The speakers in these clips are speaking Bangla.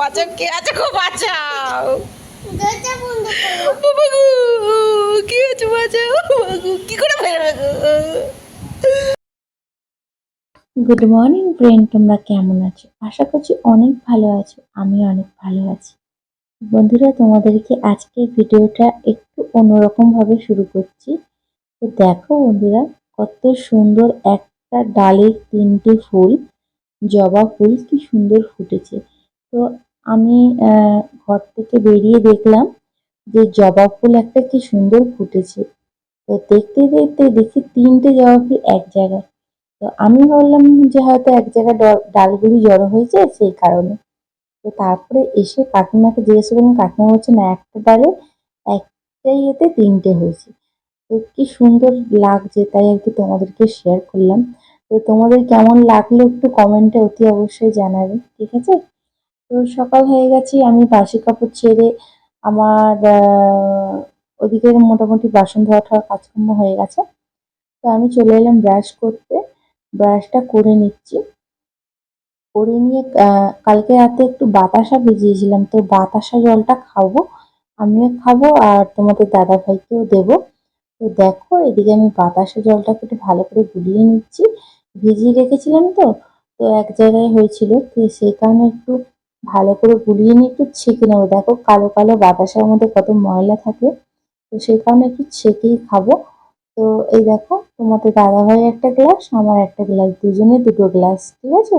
বাঁচাও, কে আছে গো, বাঁচাও। কি হয়েছে, বাঁচাও বাবু, কি করে বেরোবে গো? গুড মর্নিং ফ্রেন্ড, তোমরা কেমন আছো? আশা করছি অনেক ভালো আছো। আমি অনেক ভালো আছি। বন্ধুরা, তোমাদেরকে আজকের ভিডিওটা একটু অন্যরকম ভাবে শুরু করছি। তো দেখো বন্ধুরা, কত সুন্দর একটা ডালের 3টে ফুল, জবা ফুল কি সুন্দর ফুটেছে। তো আমি ঘর থেকে বেরিয়ে দেখলাম যে জবা ফুল একটা কি সুন্দর ফুটেছে। তো দেখতে দেখতে দেখি 3টে জবা ফুল এক জায়গায়। তো আমি ভাবলাম যে হয়তো এক জায়গায় ডালগুলি জড়ো হয়েছে সেই কারণে। তো তারপরে এসে কাকিমাকে জিজ্ঞেস করলাম, কাকিমা বলছে না, একটা ডালে একটাই এতে 3টে হয়েছে। তো কি সুন্দর লাগছে, তাই আর কি তোমাদেরকে শেয়ার করলাম। তো তোমাদের কেমন লাগলো একটু কমেন্টে অতি অবশ্যই জানাবে, ঠিক আছে? তো সকাল হয়ে গেছে, আমি বাসি কাপড় ছেড়ে আমার ওদিকে মোটামুটি বাসন ধোয়া ঠাওয়া কাজকর্ম হয়ে গেছে। তো আমি চলে এলাম ব্রাশ করতে। ব্রাশটা করে নিচ্ছি। করে নিয়ে কালকে রাতে একটু বাতাসা ভিজিয়েছিলাম, তো বাতাসা জলটা খাবো। আমিও খাবো আর তোমাদের দাদা ভাইকেও দেবো। তো দেখো এদিকে আমি বাতাসা জলটাকে একটু ভালো করে গুলিয়ে নিচ্ছি। ভিজিয়ে রেখেছিলাম তো, তো এক জায়গায় হয়েছিল, তো সেই কারণে একটু ভালো করে গুলিয়ে নিয়ে একটু ছেঁকে নেবো। দেখো কালো কালো বাতাসার মধ্যে কত ময়লা থাকে, তো সেই কারণে একটু ছেঁকেই খাবো। তো এই দেখো, তোমাদের দাদা ভাই একটা গ্লাস, আমার একটা গ্লাস, দুজনে দুটো গ্লাস, ঠিক আছে?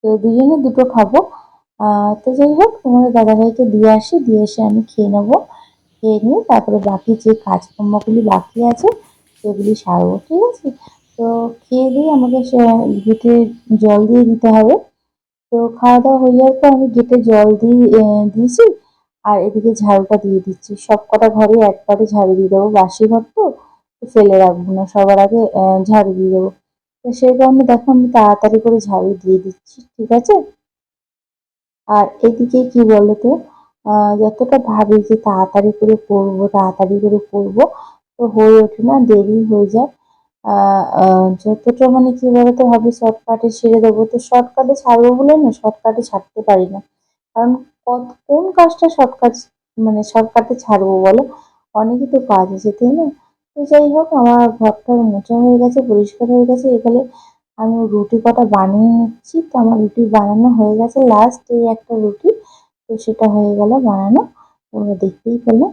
তো দুজনে দুটো খাবো। তো যাই হোক, তোমাদের দাদাভাইকে দিয়ে আসি, দিয়ে এসে আমি খেয়ে নেবো। খেয়ে নিয়ে তারপরে বাকি যে কাজকর্মগুলি বাকি আছে সেগুলি সারবো, ঠিক আছে? তো খেয়ে দিয়ে আমাকে গেটে জল দিয়ে দিতে হবে। তো খাওয়া দাওয়া হয়ে যাওয়ার পর আমি গেটে জল দিয়ে দিয়েছি। আর এদিকে ঝাড়ুটা দিয়ে দিচ্ছি। সব কটা ঘরে একবারে ঝাড়ু দিয়ে দেবো, বাসি ঘর তো, তো ফেলে রাখবো না, সবার আগে ঝাড়ু দিয়ে দেবো। তো সেই কারণে দেখো আমি তাড়াতাড়ি করে ঝাড়ু দিয়ে দিচ্ছি, ঠিক আছে? আর এদিকে কি বলতো, যতটা ভাবি যে তাড়াতাড়ি করে করবো, তাড়াতাড়ি করে করবো, তো হয়ে ওঠে না, দেরি হয়ে যায়। যতটা মানে কি বলতো, ভাবি শর্টকাটে ছেড়ে দেবো, তো শর্টকাটে ছাড়বো বলে না শর্টকাটে ছাড়তে পারি না। কারণ কোন কাজটা শর্টকাট, মানে শর্টকাটে ছাড়বো বলো? অনেকই তো কাজ আছে, তাই না? তো যাই হোক, আমার ঘরটা মোছা হয়ে গেছে, পরিষ্কার হয়ে গেছে। এখানে আমি রুটি কটা বানিয়ে নিচ্ছি। তো আমার রুটি বানানো হয়ে গেছে, লাস্ট এই একটা রুটি, তো সেটা হয়ে গেল বানানো। তোমরা দেখতেই পেলে।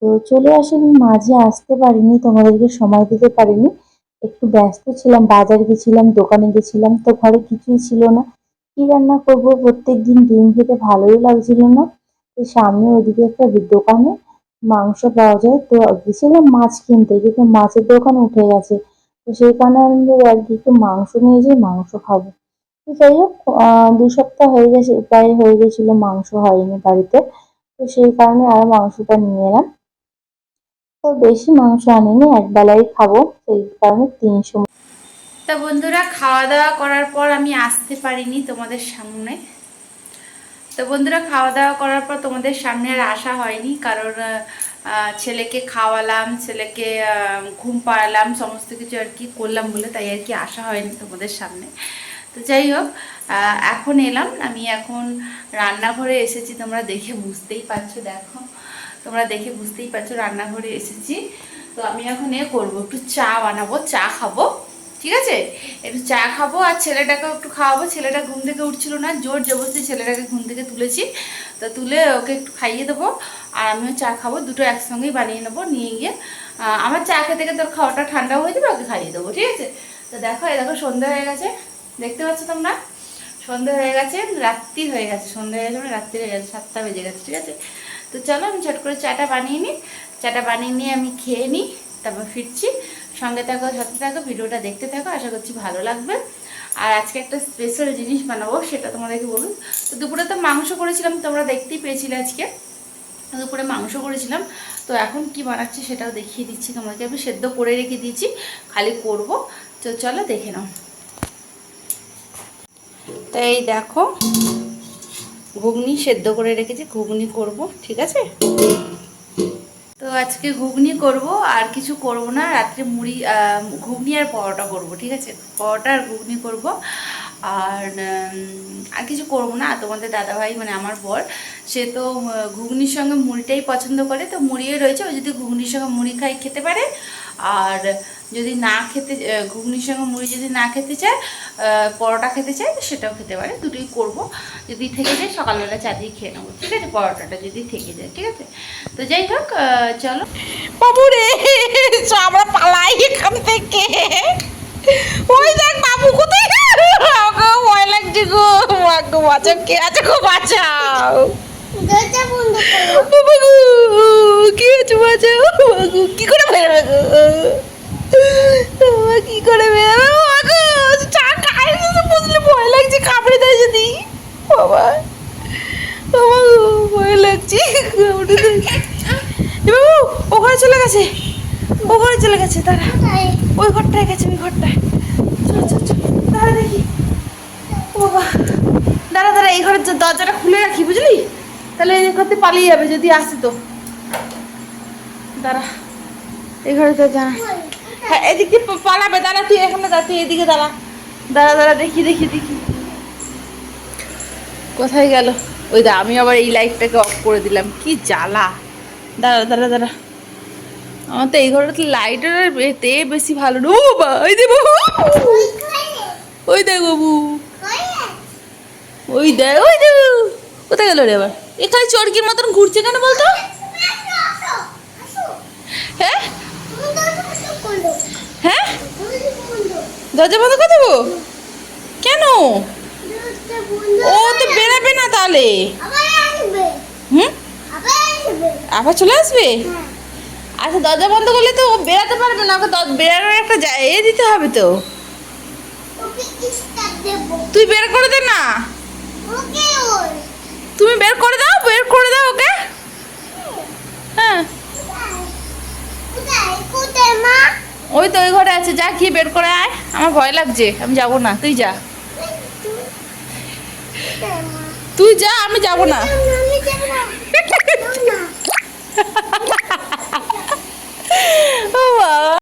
তো চলে আসেনি, মাঝে আসতে পারিনি, তোমাদেরকে সময় দিতে পারিনি। একটু ব্যস্ত ছিলাম, বাজার গেছিলাম, দোকানে গেছিলাম, তো ঘরে কিছুই ছিল না। কি রান্না করব, প্রত্যেকদিন ডিম খেতে ভালোই লাগছিল না। তো সামনে ওদিকে একটা দোকানে মাংস পাওয়া যায়, তো গেছিলাম মাছ কিনতে, কিন্তু মাছের দোকান উঠে গেছে। তো সেই কারণে আমি আর কি একটু মাংস নিয়ে যাই, মাংস খাবো। তো যাই হোক, 2 সপ্তাহ হয়ে গেছে, প্রায় হয়ে গেছিল মাংস হয়নি বাড়িতে। তো সেই কারণে আর মাংসটা নিয়ে এলাম। তো বেশি মাংস আনিনি, একবেলাই খাবো, সেই কারণে 300। তা বন্ধুরা, খাওয়া দাওয়া করার পর আমি আসতে পারিনি তোমাদের সামনে। তো বন্ধুরা, খাওয়া দাওয়া করার পর তোমাদের সামনে আর আসা হয়নি, কারণ ছেলেকে খাওয়ালাম, ছেলেকে ঘুম পাড়ালাম, সমস্ত কিছু আর কি করলাম বলে, তাই আর কি আসা হয়নি তোমাদের সামনে। তো যাই হোক, এখন এলাম, আমি এখন রান্নাঘরে এসেছি, তোমরা দেখে বুঝতেই পারছো। দেখো, তোমরা দেখে বুঝতেই পারছো রান্নাঘরে এসেছি। তো আমি এখন করবো, একটু চা বানাবো, চা খাবো, ঠিক আছে? একটু চা খাবো আর ছেলেটাকেও একটু খাওয়াবো। ছেলেটা ঘুম থেকে উঠছিল না, জোর জবরদস্তি ছেলেটাকে ঘুম থেকে তুলেছি। তো তুলে ওকে একটু খাইয়ে দেবো, আর আমিও চা খাবো, দুটো একসঙ্গেই বানিয়ে নেবো, নিয়ে গিয়ে আমার চা খেতে খেতে তোর খাওয়াটা ঠান্ডা হয়ে যাবে, ওকে খাইয়ে দেবো, ঠিক আছে? তো দেখো, দেখো সন্ধ্যা হয়ে গেছে, দেখতে পাচ্ছ তোমরা? সন্ধ্যা হয়ে গেছে, রাত্রি হয়ে গেছে, সন্ধ্যা হয়ে গেছে মানে রাত্রি হয়ে গেছে, 7টা বেজে গেছে, ঠিক আছে? তো চলো আমি ঝট করে চাটা বানিয়ে নিই। চাটা বানিয়ে নিয়ে আমি খেয়ে নিই, তারপর ফিরছি। সঙ্গে থাকো, সাথে থাকো, ভিডিওটা দেখতে থাকো, আশা করছি ভালো লাগবে। আর আজকে একটা স্পেশাল জিনিস বানাবো, সেটা তোমাদেরকে বলুন। তো দুপুরে তো মাংস করেছিলাম, তোমরা দেখতেই পেয়েছিলে। আজকে দুপুরে মাংস করেছিলাম, তো এখন কি বানাচ্ছি সেটাও দেখিয়ে দিচ্ছি তোমাদেরকে। আমি সেদ্ধ করে রেখে দিয়েছি, খালি করব। তো চলো দেখে নাও। তো এই দেখো, ঘুগনি সেদ্ধ করে রেখেছি, ঘুগনি করব, ঠিক আছে? তো আজকে ঘুগনি করব, আর কিছু করব না। রাত্রে মুড়ি, ঘুগনি আর পরোটা করব, ঠিক আছে? পরোটা আর ঘুগনি করব। আর আর কিছু করবো না। তোমাদের দাদাভাই মানে আমার বর, সে তো ঘুগনির সঙ্গে মুড়িটাই পছন্দ করে, তো মুড়িও রয়েছে, ও যদি ঘুগনির সঙ্গে মুড়ি খাই খেতে পারে। আর যদি না খেতে, ঘুগনির সঙ্গে মুড়ি যদি না খেতে চায়, পরোটা খেতে চায়, তো সেটাও খেতে পারে। দুটোই করব। যদি থেকে যায় সকালবেলা চা দিয়ে খেয়ে নেবো, ঠিক আছে? পরোটাটা যদি থেকে যায়, ঠিক আছে? তো যাই হোক, চলো বাবু রে, আমরা পালাই এখান থেকে। ওই দেখ বাবু কোথায়, গো ভয় লাগছে গো, গো বাঁচাও, কে আছে গো, বাঁচাও বাবা গো, কি হচ্ছে, বাঁচাও গো, কি করে বেরোবে গো, কি করে বেরোবে গো, চা খাই বুঝলে ভয় লাগছে, কামড়ে দেয় যদি, বাবা বাবা গো, ভয় লাগছে, কামড়ে দেয়। বাবু ও ঘরে চলে গেছে, ও ঘরে চলে গেছে, তারা ওই ঘরটায় গেছে, ওই ঘরটায়। চল চল চল, দাঁড়া দেখি, ও বাবা, দাঁড়া দাঁড়া, এই ঘরের দরজাটা খুলে রাখি, বুঝলি? তাহলে এই করতে পালিয়ে যাবে যদি আসে তো। দাঁড়া, এই ঘরে তো জানা, হ্যাঁ এদিক দিয়ে পালাবে, দাঁড়া তুই এখানে দাঁড়া, তুই এদিকে দাঁড়া, দাঁড়া দাঁড়া, দেখি দেখি দেখি কোথায় গেল। ওই দা, আমি আবার এই লাইটটাকে অফ করে দিলাম, কি জ্বালা। দাঁড়া দাঁড়া দাঁড়া, আমার তো এই ঘরে লাইটের এতে বেশি ভালো না। ও বাবা, ওই দে বাবু, ওই দেখ বাবু, ওই দেখ, ওই দেখ, কোথায় গেল রে আবার? এখানে চরকির মতন ঘুরছে কেন বলতো? হ্যাঁ হ্যাঁ, দরজা বন্ধ করে দেবো কেন? ও তো বেরাবে না তাহলে। হুম, আবার চলে আসবে? আচ্ছা, দরজা বন্ধ করলে তো ও বেরাতে পারবে না, ওকে বেরানোর একটা এ দিতে হবে তো। তুই বের করে দে না, তুমি বের করে দাও, বের করে দাও ওকে। হ্যাঁ, ওই তো ওই ঘরে আছে, যা গিয়ে বের করে আয়। আমার ভয় লাগছে, আমি যাবো না, তুই যা, তুই যা, আমি যাবো না। ও বাবা।